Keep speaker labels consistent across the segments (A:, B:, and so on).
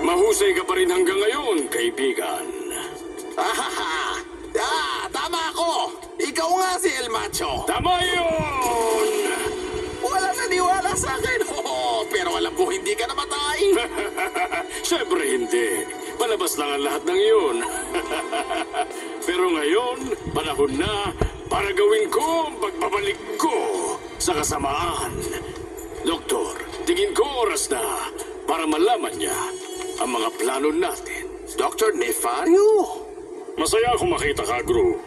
A: Mahusay ka pa rin hanggang ngayon, kaibigan.
B: Ahaha! Tama ako! Ikaw nga si El Macho!
A: Tama yun!
B: Wala naniwala sa akin! Pero alam ko hindi ka namatay!
A: Siyempre hindi. Palabas lang ang lahat ng iyon. Pero ngayon, panahon na para gawin ko ang pagbabalik ko sa kasamaan. Doktor, tingin ko oras na para malaman niya ang mga plano natin.
B: Dr. Nefario?
A: Masaya akong makita ka, Gru.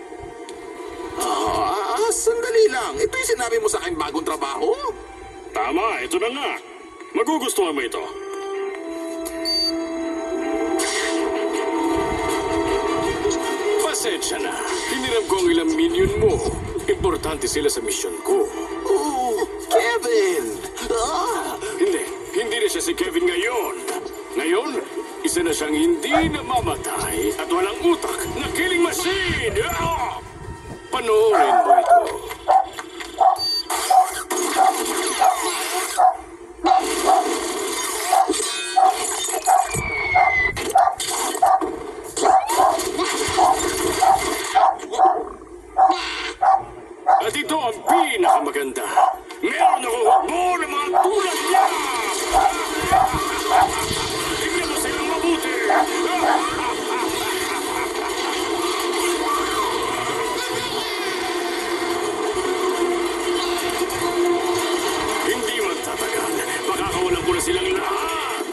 B: Sandali lang. Ito yung sinabi mo sa akin bagong trabaho?
A: Tama, ito na nga. Magugustuhan mo ito. Pasensya na. Hiniram ko ang ilang minion mo. Importante sila sa misyon ko.
B: Oh, Kevin!
A: Hindi na siya si Kevin ngayon. Ngayon, isa na siyang hindi namamatay at walang utak na killing machine! Panoorin mo ito. At ito ang pinakamaganda. Meron ako hukbo ng mga tulad niya! Tingnan mo silang mabuti! Hindi magtatagal. Makakawalan ko na silang lahat.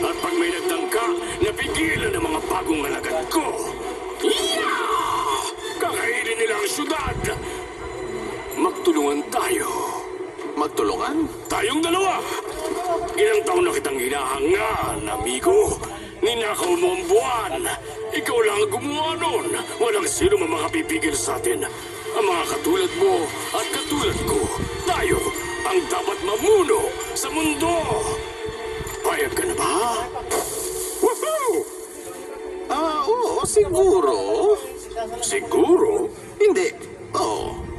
A: At pag may nagtangka, napigilan ang mga bagong alagad ko. Kakainin nila ang syudad. Magtulungan tayo.
B: Magtulungan?
A: Tayong dalawa! Ilang taon na kitang hinahangaan, amigo. Ninakaw mo ang buwan. Ikaw lang ang gumawa nun. Walang sino man makapipigil sa atin. Ang mga katulad mo at katulad ko, tayo ang dapat mamuno sa mundo. Payag ka na ba? Woohoo!
B: Oo, siguro.
A: Siguro?
B: Hindi.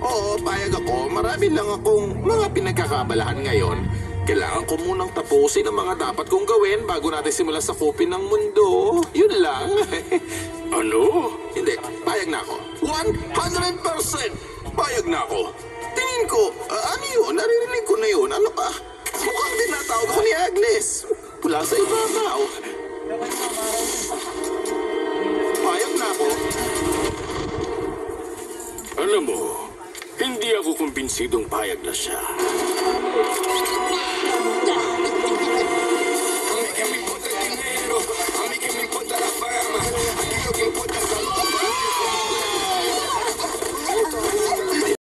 B: Oo, payag ako. Marami lang akong mga pinagkakabalahan ngayon. Kailangan ko munang tapusin ang mga dapat kong gawin bago natin simulan sakupin ng mundo. Yun lang.
A: Ano?
B: Hindi, payag na ako. 100% payag na ako. Tingin ko, ano yun? Naririnig ko na yun. Ano ka? Mukhang tinatawag ako ni Agnes. Mula sa ibabaw. Payag na ako.
A: Alam mo, hindi ako kumbinsidong payag na siya.